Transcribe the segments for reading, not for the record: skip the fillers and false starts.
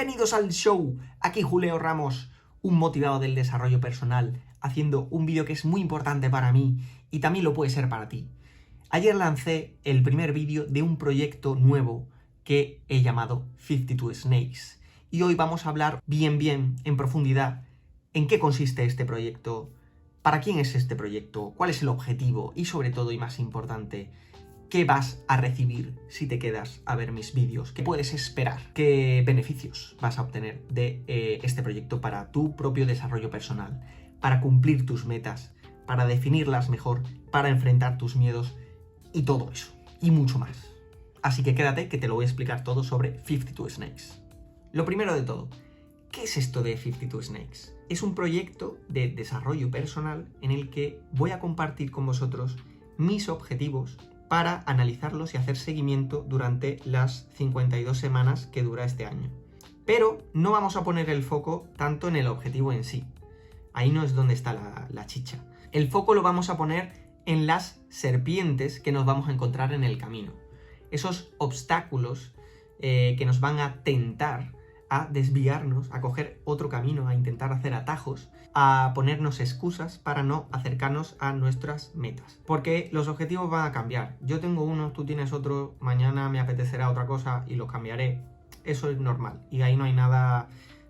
Bienvenidos al show, aquí Julio Ramos, un motivado del desarrollo personal, haciendo un vídeo que es muy importante para mí y también lo puede ser para ti. Ayer lancé el primer vídeo de un proyecto nuevo que he llamado 52 Snakes y hoy vamos a hablar bien en profundidad en qué consiste este proyecto, para quién es este proyecto, cuál es el objetivo y sobre todo y más importante, ¿qué vas a recibir si te quedas a ver mis vídeos? ¿Qué puedes esperar? ¿Qué beneficios vas a obtener de este proyecto para tu propio desarrollo personal? Para cumplir tus metas, para definirlas mejor, para enfrentar tus miedos y todo eso. Y mucho más. Así que quédate que te lo voy a explicar todo sobre 52 Snakes. Lo primero de todo, ¿qué es esto de 52 Snakes? Es un proyecto de desarrollo personal en el que voy a compartir con vosotros mis objetivos para analizarlos y hacer seguimiento durante las 52 semanas que dura este año. Pero no vamos a poner el foco tanto en el objetivo en sí. Ahí no es donde está la chicha. El foco lo vamos a poner en las serpientes que nos vamos a encontrar en el camino. Esos obstáculos que nos van a tentar a desviarnos, a coger otro camino, a intentar hacer atajos, a ponernos excusas para no acercarnos a nuestras metas. Porque los objetivos van a cambiar. Yo tengo uno, tú tienes otro, mañana me apetecerá otra cosa y los cambiaré. Eso es normal. Y ahí no hay nada,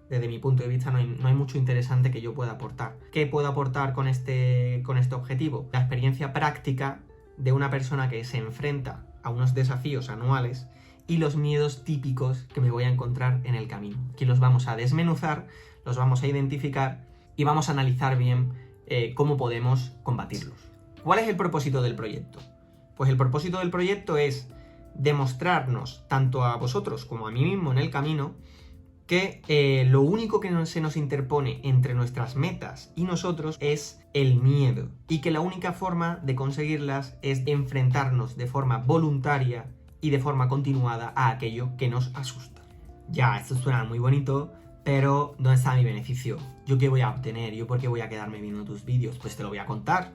desde mi punto de vista, no hay mucho interesante que yo pueda aportar. ¿Qué puedo aportar con este objetivo? La experiencia práctica de una persona que se enfrenta a unos desafíos anuales y los miedos típicos que me voy a encontrar en el camino. Aquí los vamos a desmenuzar, los vamos a identificar y vamos a analizar bien cómo podemos combatirlos. ¿Cuál es el propósito del proyecto? Pues el propósito del proyecto es demostrarnos, tanto a vosotros como a mí mismo en el camino, que lo único que se nos interpone entre nuestras metas y nosotros es el miedo. Y que la única forma de conseguirlas es enfrentarnos de forma voluntaria y de forma continuada a aquello que nos asusta. Ya, esto suena muy bonito, pero ¿dónde está mi beneficio? ¿Yo qué voy a obtener? ¿Yo por qué voy a quedarme viendo tus vídeos? Pues te lo voy a contar,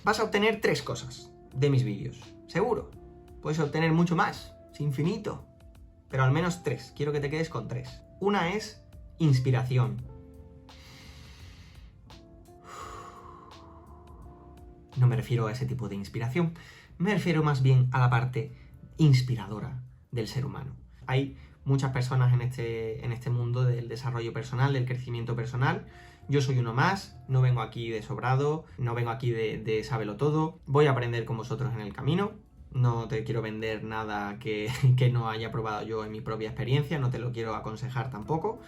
Vas a obtener 3 cosas de mis vídeos, seguro. Puedes obtener mucho más, es infinito, pero al menos 3, quiero que te quedes con 3. Una es inspiración. No me refiero a ese tipo de inspiración, me refiero más bien a la parte inspiradora del ser humano. Hay muchas personas en este mundo del desarrollo personal, del crecimiento personal. Yo soy uno más, no vengo aquí de sobrado, no vengo aquí de sábelo todo. Voy a aprender con vosotros en el camino. No te quiero vender nada que no haya probado yo en mi propia experiencia, no te lo quiero aconsejar tampoco.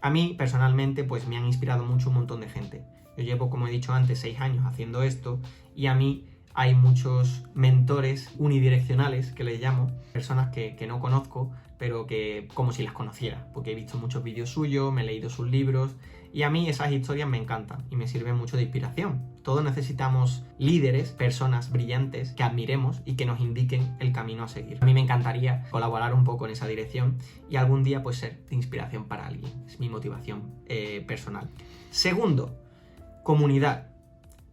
A mí, personalmente, pues me han inspirado mucho un montón de gente. Yo llevo, como he dicho antes, 6 años haciendo esto y a mí hay muchos mentores unidireccionales, que les llamo, personas que no conozco, pero que como si las conociera, porque he visto muchos vídeos suyos, me he leído sus libros, y a mí esas historias me encantan y me sirven mucho de inspiración. Todos necesitamos líderes, personas brillantes que admiremos y que nos indiquen el camino a seguir. A mí me encantaría colaborar un poco en esa dirección y algún día pues ser de inspiración para alguien. Es mi motivación personal. Segundo, comunidad.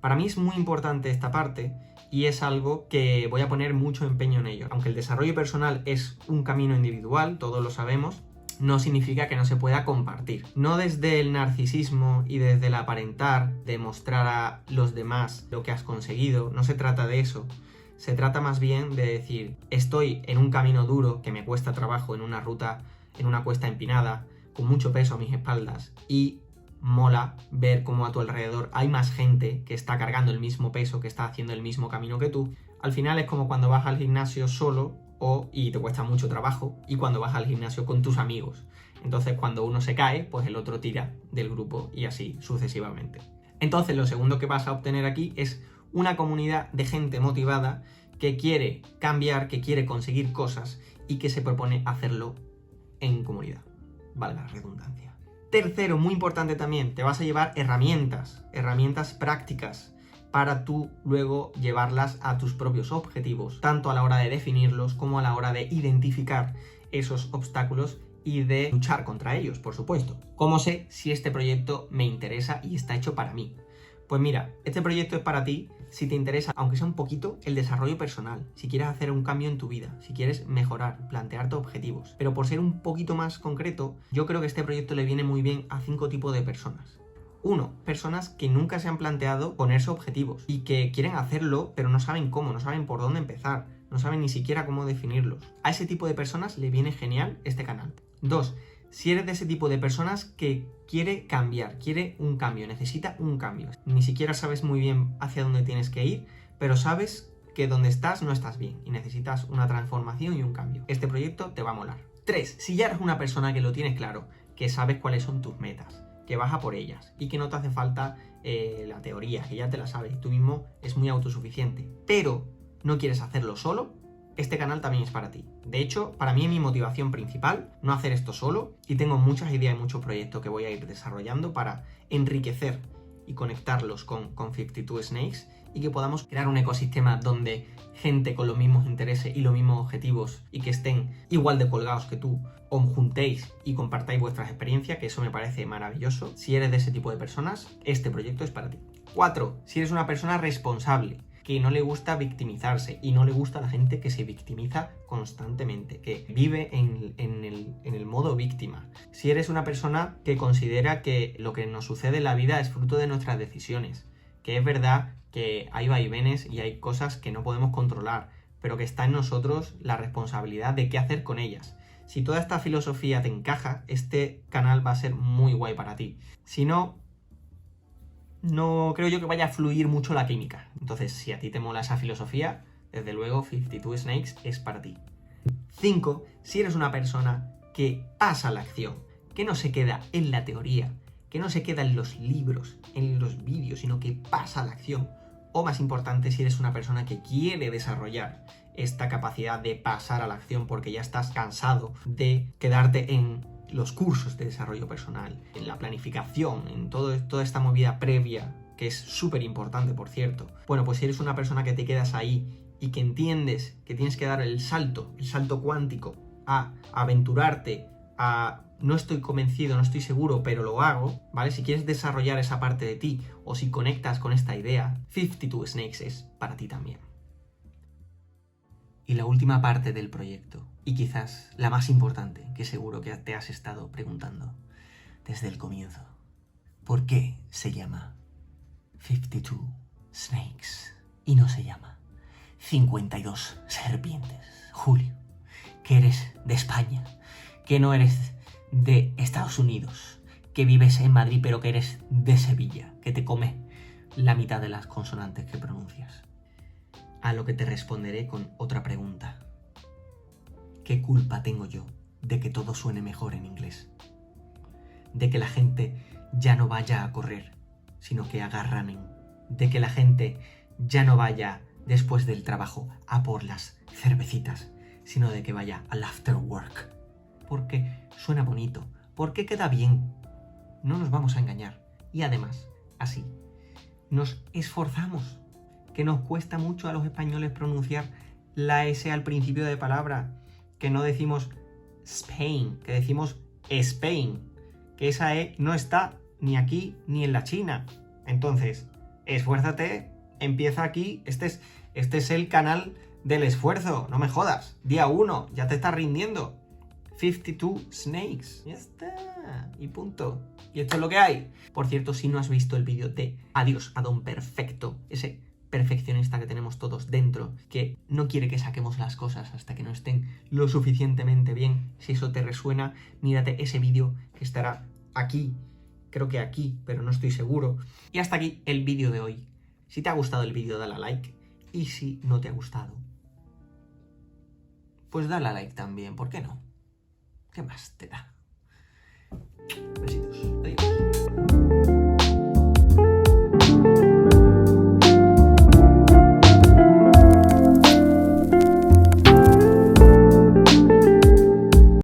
Para mí es muy importante esta parte y es algo que voy a poner mucho empeño en ello. Aunque el desarrollo personal es un camino individual, todos lo sabemos, no significa que no se pueda compartir. No desde el narcisismo y desde el aparentar, demostrar a los demás lo que has conseguido, no se trata de eso. Se trata más bien de decir, estoy en un camino duro que me cuesta trabajo, en una ruta, en una cuesta empinada, con mucho peso a mis espaldas y mola ver cómo a tu alrededor hay más gente que está cargando el mismo peso, que está haciendo el mismo camino que tú. Al final es como cuando vas al gimnasio solo y te cuesta mucho trabajo, y cuando vas al gimnasio con tus amigos. Entonces cuando uno se cae, pues el otro tira del grupo y así sucesivamente. Entonces lo segundo que vas a obtener aquí es una comunidad de gente motivada que quiere cambiar, que quiere conseguir cosas y que se propone hacerlo en comunidad. Valga la redundancia. Tercero, muy importante también, te vas a llevar herramientas prácticas para tú luego llevarlas a tus propios objetivos, tanto a la hora de definirlos como a la hora de identificar esos obstáculos y de luchar contra ellos, por supuesto. ¿Cómo sé si este proyecto me interesa y está hecho para mí? Pues mira, este proyecto es para ti si te interesa, aunque sea un poquito, el desarrollo personal, si quieres hacer un cambio en tu vida, si quieres mejorar, plantearte objetivos. Pero por ser un poquito más concreto, yo creo que este proyecto le viene muy bien a 5 tipos de personas. 1. Personas que nunca se han planteado ponerse objetivos y que quieren hacerlo, pero no saben cómo, no saben por dónde empezar, no saben ni siquiera cómo definirlos. A ese tipo de personas le viene genial este canal. 2. Si eres de ese tipo de personas que quiere cambiar, quiere un cambio, necesita un cambio. Ni siquiera sabes muy bien hacia dónde tienes que ir, pero sabes que donde estás no estás bien y necesitas una transformación y un cambio. Este proyecto te va a molar. 3. Si ya eres una persona que lo tienes claro, que sabes cuáles son tus metas, que vas a por ellas y que no te hace falta la teoría, que ya te la sabes, tú mismo es muy autosuficiente, pero no quieres hacerlo solo, este canal también es para ti. De hecho, para mí es mi motivación principal no hacer esto solo y tengo muchas ideas y muchos proyectos que voy a ir desarrollando para enriquecer y conectarlos con 52 Snakes y que podamos crear un ecosistema donde gente con los mismos intereses y los mismos objetivos y que estén igual de colgados que tú os juntéis y compartáis vuestras experiencias, que eso me parece maravilloso. Si eres de ese tipo de personas, este proyecto es para ti. 4. Si eres una persona responsable, que no le gusta victimizarse y no le gusta a la gente que se victimiza constantemente, que vive en el modo víctima. Si eres una persona que considera que lo que nos sucede en la vida es fruto de nuestras decisiones, que es verdad que hay vaivenes y hay cosas que no podemos controlar, pero que está en nosotros la responsabilidad de qué hacer con ellas. Si toda esta filosofía te encaja, este canal va a ser muy guay para ti. Si no, no creo yo que vaya a fluir mucho la química. Entonces, si a ti te mola esa filosofía, desde luego 52 Snakes es para ti. 5. Si eres una persona que pasa a la acción, que no se queda en la teoría, que no se queda en los libros, en los vídeos, sino que pasa a la acción. O más importante, si eres una persona que quiere desarrollar esta capacidad de pasar a la acción porque ya estás cansado de quedarte en los cursos de desarrollo personal, en la planificación, en toda esta movida previa, que es súper importante, por cierto. Bueno, pues si eres una persona que te quedas ahí y que entiendes que tienes que dar el salto cuántico a aventurarte, a no estoy convencido, no estoy seguro, pero lo hago, ¿vale? Si quieres desarrollar esa parte de ti o si conectas con esta idea, 52 Snakes es para ti también. Y la última parte del proyecto, y quizás la más importante, que seguro que te has estado preguntando desde el comienzo. ¿Por qué se llama 52 Snakes y no se llama 52 serpientes? Julio, que eres de España, que no eres de Estados Unidos, que vives en Madrid pero que eres de Sevilla, que te come la mitad de las consonantes que pronuncias. A lo que te responderé con otra pregunta. ¿Qué culpa tengo yo de que todo suene mejor en inglés? De que la gente ya no vaya a correr, sino que haga running. De que la gente ya no vaya después del trabajo a por las cervecitas, sino de que vaya al after work. Porque suena bonito, porque queda bien. No nos vamos a engañar. Y además, así, nos esforzamos, que nos cuesta mucho a los españoles pronunciar la S al principio de palabra, que no decimos Spain, que decimos Spain, que esa E no está ni aquí ni en la China. Entonces, esfuérzate, empieza aquí, este es el canal del esfuerzo, no me jodas. Día 1, ya te estás rindiendo. 52 Snakes, ya está, y punto. Y esto es lo que hay. Por cierto, si no has visto el vídeo de Adiós a Don Perfecto, ese perfeccionista que tenemos todos dentro, que no quiere que saquemos las cosas hasta que no estén lo suficientemente bien. Si eso te resuena, mírate ese vídeo que estará aquí, creo que aquí, pero no estoy seguro. Y hasta aquí el vídeo de hoy. Si te ha gustado el vídeo, dale a like, y si no te ha gustado, pues dale a like también, ¿por qué no? ¿Qué más te da? Besitos.